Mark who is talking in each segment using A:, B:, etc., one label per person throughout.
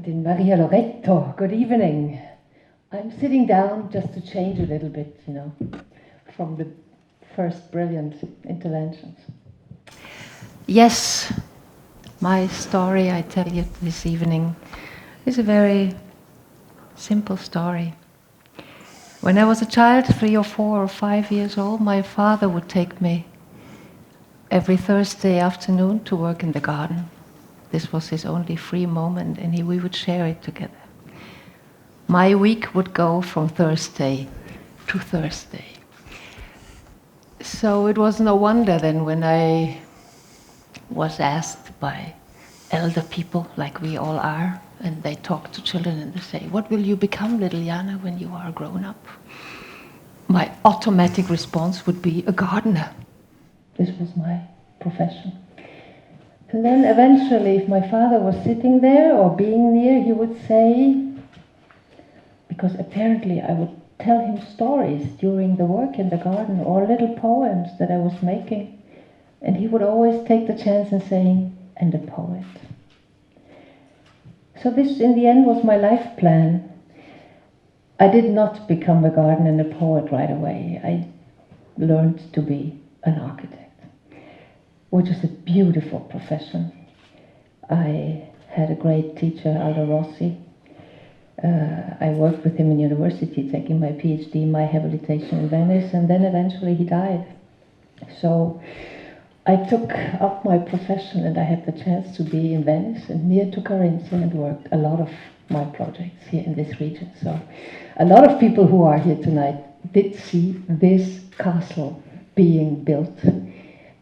A: Revedin, Maria Loretto, good evening. I'm sitting down just to change a little bit, from the first brilliant interventions. Yes, my story I tell you this evening is a very simple story. When I was a child, 3 or 4 or 5 years old, my father would take me every Thursday afternoon to work in the garden. This was his only free moment, and we would share it together. My week would go from Thursday to Thursday. So it was no wonder then when I was asked by elder people, like we all are, and they talk to children and they say, "What will you become, little Jana, when you are grown up?" My automatic response would be a gardener. This was my profession. And then eventually, if my father was sitting there or being near, he would say, because apparently I would tell him stories during the work in the garden or little poems that I was making, and he would always take the chance in saying, "And a poet." So this, in the end, was my life plan. I did not become a gardener and a poet right away. I learned to be an architect, which is a beautiful profession. I had a great teacher, Aldo Rossi. I worked with him in university, taking my PhD, my habilitation in Venice, and then eventually he died. So I took up my profession, and I had the chance to be in Venice and near to Carinthia, and worked a lot of my projects here in this region. So a lot of people who are here tonight did see this castle being built,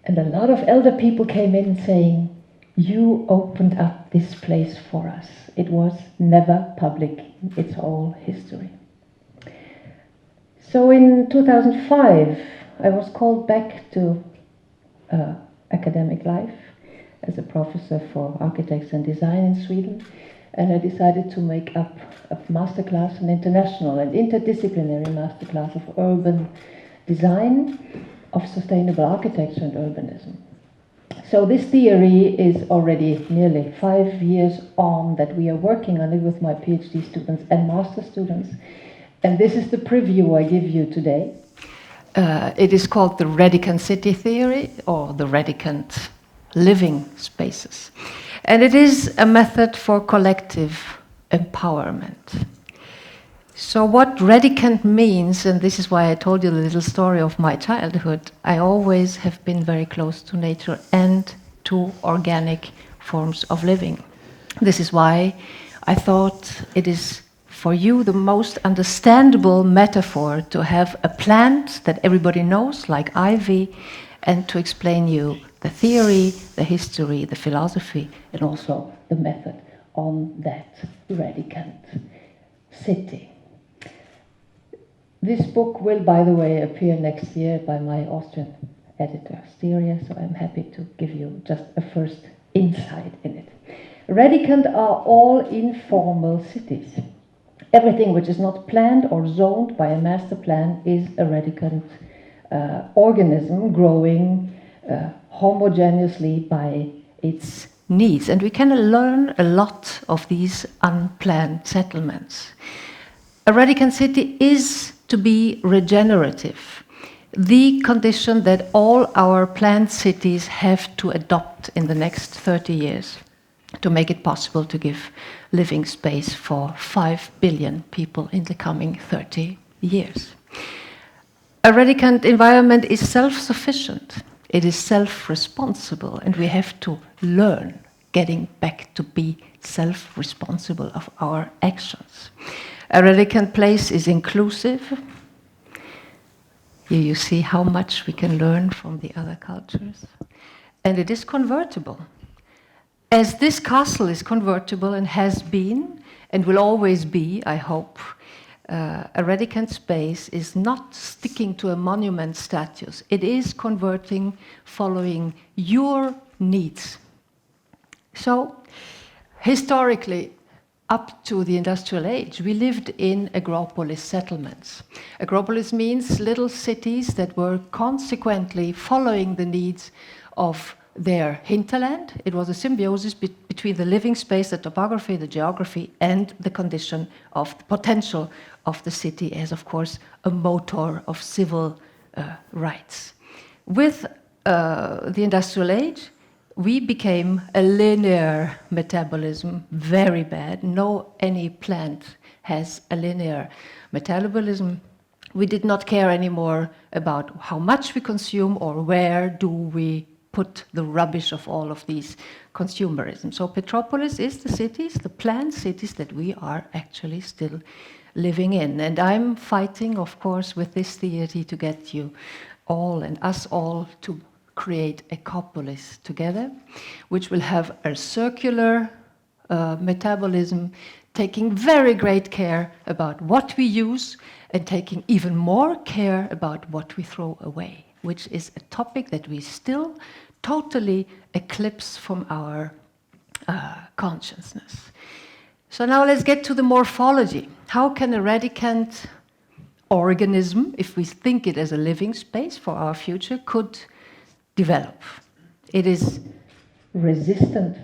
A: and a lot of elder people came in saying, "You opened up this place for us. It was never public, it's all history." So in 2005, I was called back to academic life as a professor for architects and design in Sweden, and I decided to make up a masterclass, an international and interdisciplinary masterclass of urban design, of sustainable architecture and urbanism. So this theory is already nearly 5 years on that we are working on it with my PhD students and master students, and this is the preview I give you today. It is called the Radicant city theory, or the Radicant living spaces. And it is a method for collective empowerment. So what Radicant means, and this is why I told you the little story of my childhood, I always have been very close to nature and to organic forms of living. This is why I thought it is for you the most understandable metaphor to have a plant that everybody knows, like ivy, and to explain you the theory, the history, the philosophy, and also the method on that Radicant city. This book will, by the way, appear next year by my Austrian editor, Styria, so I'm happy to give you just a first insight in it. Radicant are all informal cities. Everything which is not planned or zoned by a master plan is a Radicant organism growing homogeneously by its needs. And we can learn a lot of these unplanned settlements. A Radicant city is to be regenerative, the condition that all our planned cities have to adopt in the next 30 years to make it possible to give living space for 5 billion people in the coming 30 years. A Radicant environment is self-sufficient, it is self-responsible, and we have to learn getting back to be self-responsible of our actions. A Radicant place is inclusive. Here you see how much we can learn from the other cultures. And it is convertible. As this castle is convertible and has been, and will always be, I hope, a Radicant space is not sticking to a monument status. It is converting following your needs. So, historically, up to the industrial age, we lived in agropolis settlements. Agropolis means little cities that were consequently following the needs of their hinterland. It was a symbiosis between the living space, the topography, the geography, and the condition of the potential of the city as, of course, a motor of civil rights. With the industrial age, we became a linear metabolism, very bad. Any plant has a linear metabolism. We did not care anymore about how much we consume or where do we put the rubbish of all of these consumerism. So Petropolis is the cities, the planned cities that we are actually still living in. And I'm fighting, of course, with this theory to get you all and us all to create ecopolis together, which will have a circular metabolism, taking very great care about what we use and taking even more care about what we throw away, which is a topic that we still totally eclipse from our consciousness. So now let's get to the morphology. How can a radicant organism, if we think it as a living space for our future, could develop? It is resistant.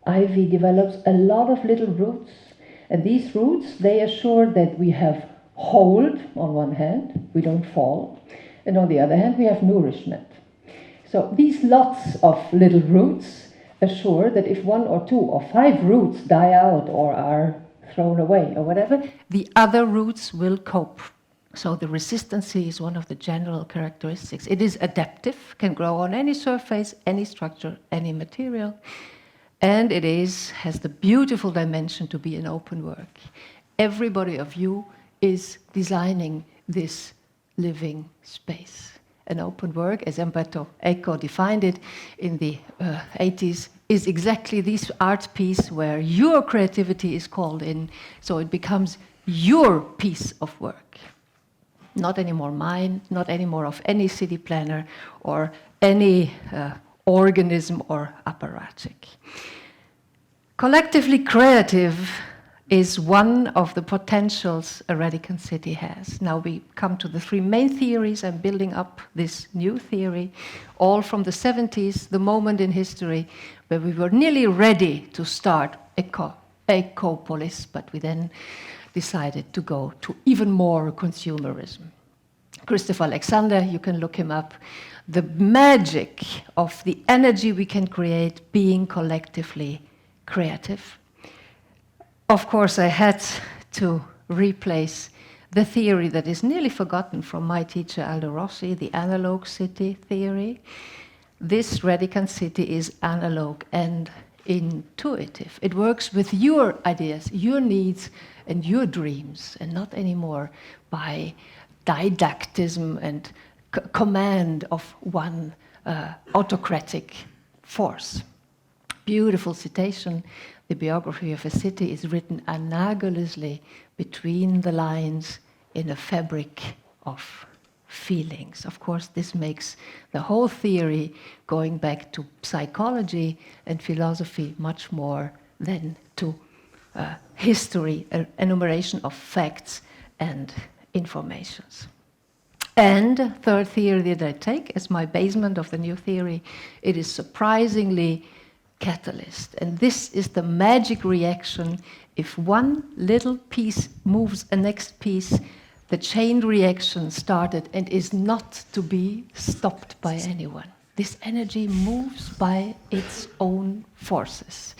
A: Ivy develops a lot of little roots, and these roots, they assure that we have hold on one hand, we don't fall, and on the other hand we have nourishment. So these lots of little roots assure that if 1 or 2 or 5 roots die out or are thrown away or whatever, the other roots will cope. So the resistancy is one of the general characteristics. It is adaptive, can grow on any surface, any structure, any material, and it has the beautiful dimension to be an open work. Everybody of you is designing this living space. An open work, as Umberto Eco defined it in the 80s, is exactly this art piece where your creativity is called in, so it becomes your piece of work. Not anymore mine, not anymore of any city planner or any organism or apparatchik. Collectively creative is one of the potentials a Radicant city has. Now we come to the 3 main theories. I'm building up this new theory, all from the 70s, the moment in history where we were nearly ready to start ecopolis, but we then decided to go to even more consumerism. Christopher Alexander, you can look him up. The magic of the energy we can create being collectively creative. Of course, I had to replace the theory that is nearly forgotten from my teacher Aldo Rossi, the analog city theory. This Radicant city is analog and intuitive. It works with your ideas, your needs, and your dreams, and not anymore by didactism and command of one autocratic force. Beautiful citation. The biography of a city is written analogously between the lines in a fabric of feelings. Of course, this makes the whole theory, going back to psychology and philosophy, much more than to history, enumeration of facts and informations. And third theory that I take as my basement of the new theory, it is surprisingly catalyst. And this is the magic reaction. If one little piece moves a next piece, the chain reaction started and is not to be stopped by anyone. This energy moves by its own forces.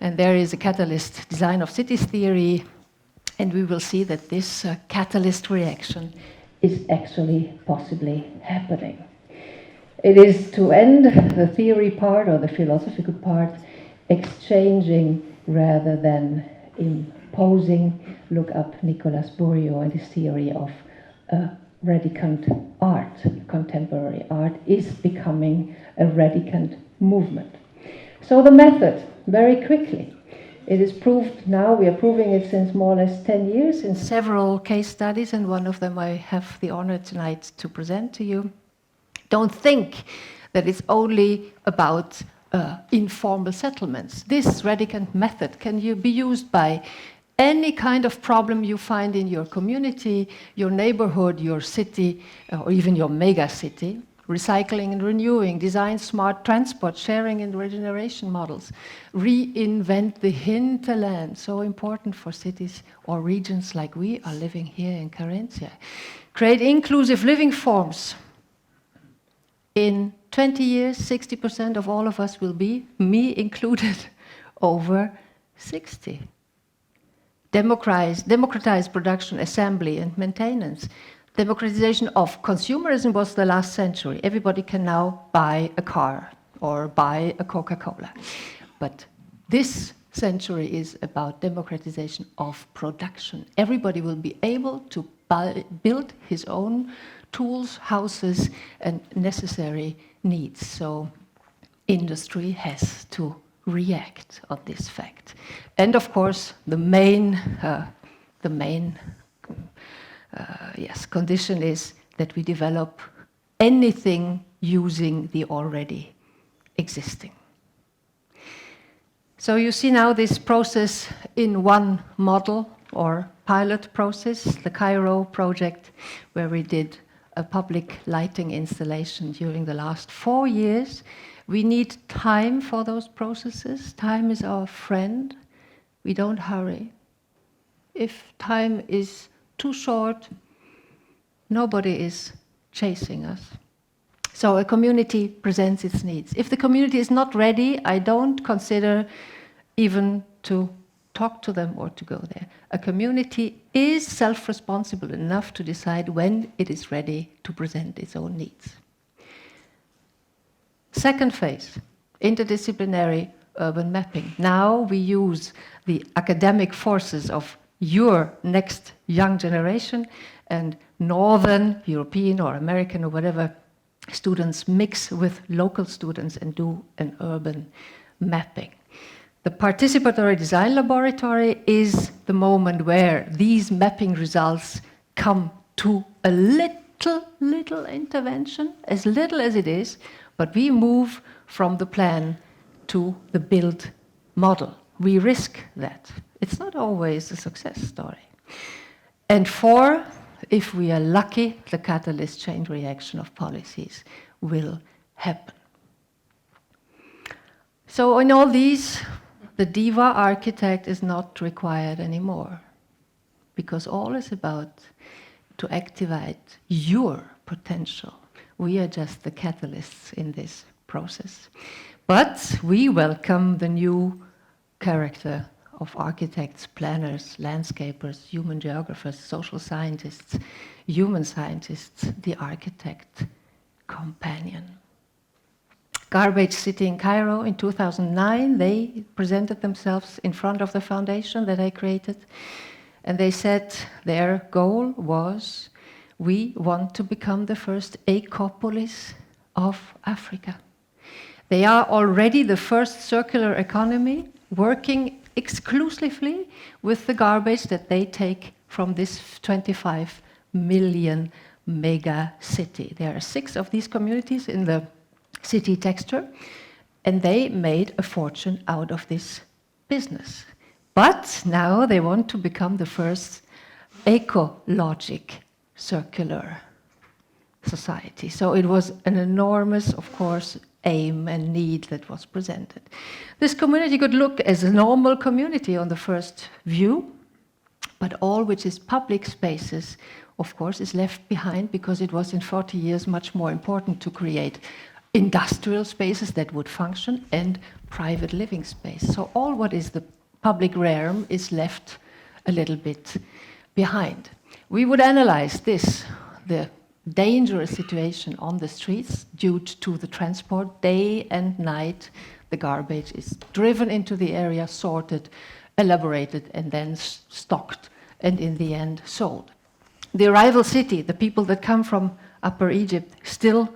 A: And there is a catalyst design of cities theory, and we will see that this catalyst reaction is actually possibly happening. It is, to end the theory part or the philosophical part, exchanging rather than imposing. Look up Nicolas Bourriaud and his theory of Radicant art. Contemporary art is becoming a Radicant movement. So the method, very quickly. It is proved now, we are proving it since more or less 10 years in several case studies, and one of them I have the honor tonight to present to you. Don't think that it's only about informal settlements. This Radicant method can be used by any kind of problem you find in your community, your neighborhood, your city, or even your mega city. recycling and renewing, design smart transport, sharing and regeneration models, reinvent the hinterland, so important for cities or regions like we are living here in Carinthia, create inclusive living forms. In 20 years, 60% of all of us will be, me included, over 60. Democratize production, assembly, and maintenance. Democratization of consumerism was the last century. Everybody can now buy a car or buy a Coca-Cola. But this century is about democratization of production. Everybody will be able to build his own tools, houses, and necessary needs. So industry has to react on this fact. And of course, the main condition is that we develop anything using the already existing. So you see now this process in one model or pilot process, the Cairo project, where we did a public lighting installation during the last 4 years. We need time for those processes. Time is our friend. We don't hurry. If time is too short, nobody is chasing us. So a community presents its needs. If the community is not ready, I don't consider even to talk to them or to go there. A community is self-responsible enough to decide when it is ready to present its own needs. Second phase, interdisciplinary urban mapping. Now we use the academic forces of your next young generation and Northern European or American or whatever students mix with local students and do an urban mapping. The participatory design laboratory is the moment where these mapping results come to a little intervention, as little as it is, but we move from the plan to the build model. We risk that. It's not always a success story. And 4, if we are lucky, the catalyst chain reaction of policies will happen. So in all these, the diva architect is not required anymore, because all is about to activate your potential. We are just the catalysts in this process. But we welcome the new character of architects, planners, landscapers, human geographers, social scientists, human scientists, the architect companion. Garbage City in Cairo in 2009, they presented themselves in front of the foundation that I created. And they said their goal was, we want to become the first ecopolis of Africa. They are already the first circular economy working exclusively with the garbage that they take from this 25 million mega city. There are 6 of these communities in the city texture, and they made a fortune out of this business. But now they want to become the first ecologic circular society. So it was an enormous, of course, aim and need that was presented. This community could look as a normal community on the first view, but all which is public spaces, of course, is left behind, because it was in 40 years much more important to create industrial spaces that would function and private living space. So all what is the public realm is left a little bit behind. We would analyze this, the dangerous situation on the streets due to the transport. Day and night, the garbage is driven into the area, sorted, elaborated, and then stocked, and in the end sold. The arrival city, the people that come from Upper Egypt, still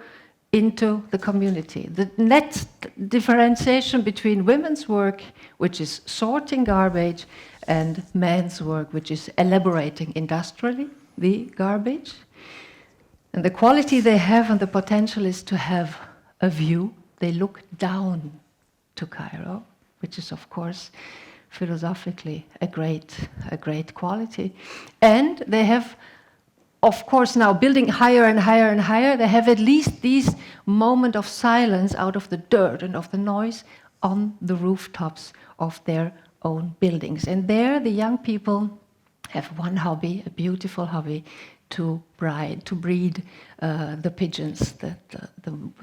A: into the community. The net differentiation between women's work, which is sorting garbage, and men's work, which is elaborating industrially the garbage. And the quality they have and the potential is to have a view. They look down to Cairo, which is, of course, philosophically a great quality. And they have
B: of course, now building higher and higher and higher, they have at least these moment of silence out of the dirt and of the noise on the rooftops of their own buildings. And there the young people have one hobby, a beautiful hobby, to breed the pigeons,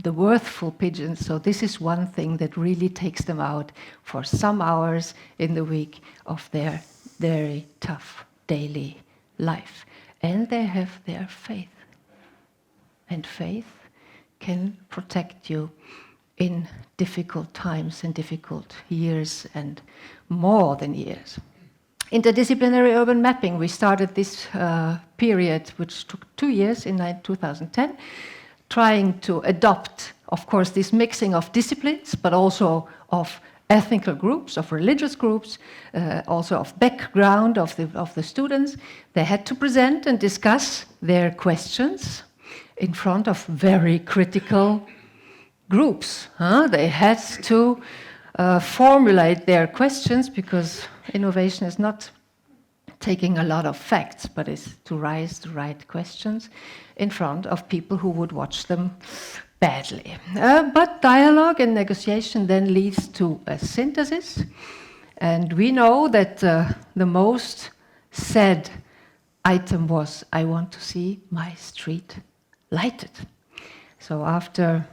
B: the worthful pigeons. So this is one thing that really takes them out for some hours in the week of their very tough daily life. And they have their faith. And faith can protect you in difficult times and difficult years and more than years. Interdisciplinary urban mapping, we started this period, which took 2 years in 2010, trying to adopt, of course, this mixing of disciplines, but also of ethnical groups, of religious groups, also of background of the students. They had to present and discuss their questions in front of very critical groups. They had to formulate their questions, because innovation is not taking a lot of facts, but is to raise the right questions in front of people who would watch them badly. But dialogue and negotiation then leads to a synthesis. And we know that the most said item was, I want to see my street lighted. So after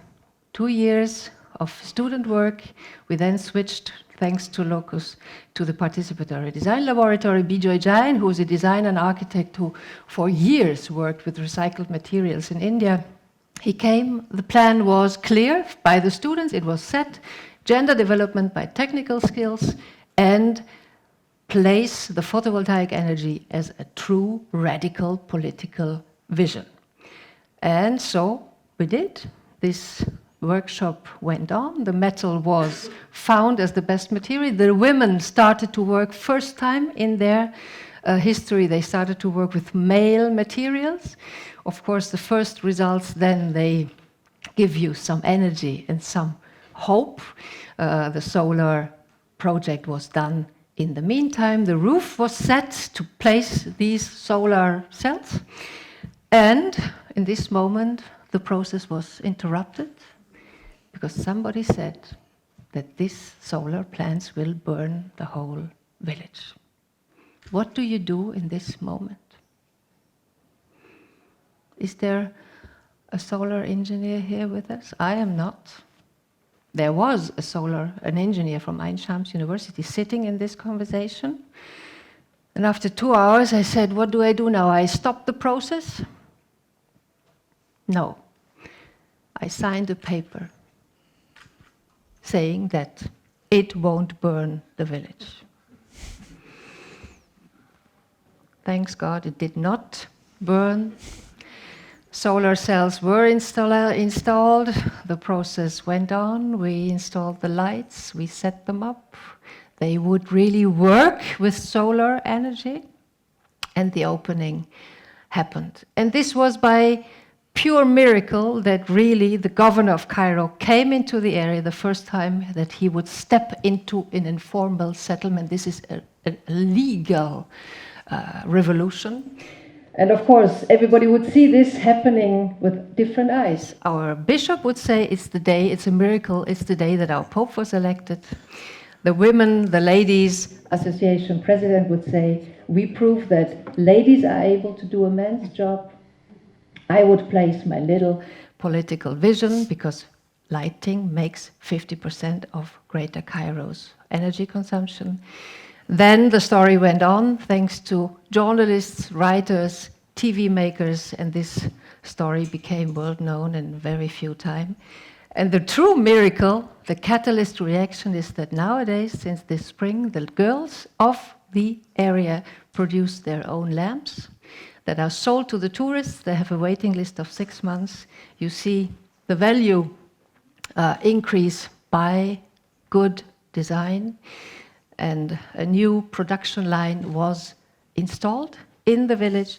B: 2 years of student work, we then switched, thanks to Locus, to the Participatory Design Laboratory. Bijoy Jain, who is a designer and architect who for years worked with recycled materials in India, he came, the plan was clear by the students, it was set, gender development by technical skills, and place the photovoltaic energy as a true radical political vision. And so we did. This workshop went on. The metal was found as the best material. The women started to work, first time in their history, they started to work with male materials. Of course, the first results then, they give you some energy and some hope. The solar project was done in the meantime. The roof was set to place these solar cells. And in this moment, the process was interrupted, because somebody said that these solar plants will burn the whole village. What do you do in this moment? Is there a solar engineer here with us? I am not. There was an engineer from Ain Shams University sitting in this conversation. And after 2 hours, I said, what do I do now? I stop the process? No. I signed a paper saying that it won't burn the village. Thanks God, it did not burn. Solar cells were installed. The process went on. We installed the lights. We set them up. They would really work with solar energy. And the opening happened. And this was by pure miracle that really the governor of Cairo came into the area the first time that he would step into an informal settlement. This is a legal revolution. And of course, everybody would see this happening with different eyes. Our bishop would say it's a miracle, it's the day that our pope was elected. The women, the ladies association president would say, we prove that ladies are able to do a man's job. I would place my little political vision, because lighting makes 50% of Greater Cairo's energy consumption. Then the story went on, thanks to journalists, writers, TV makers, and this story became world known in very few time. And the true miracle, the catalyst reaction, is that nowadays, since this spring, the girls of the area produce their own lamps that are sold to the tourists. They have a waiting list of 6 months. You see the value increase by good design. And a new production line was installed in the village.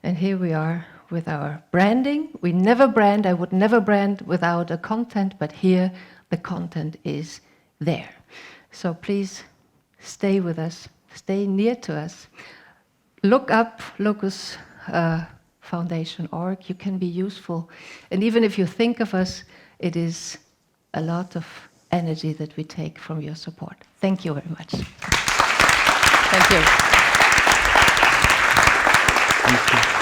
B: And here we are with our branding. We never brand, I would never brand without a content, but here the content is there. So please stay with us, stay near to us. Look up Locus foundation.org. You can be useful. And even if you think of us, it is a lot of energy that we take from your support. Thank you very much. Thank you.
C: Thank you.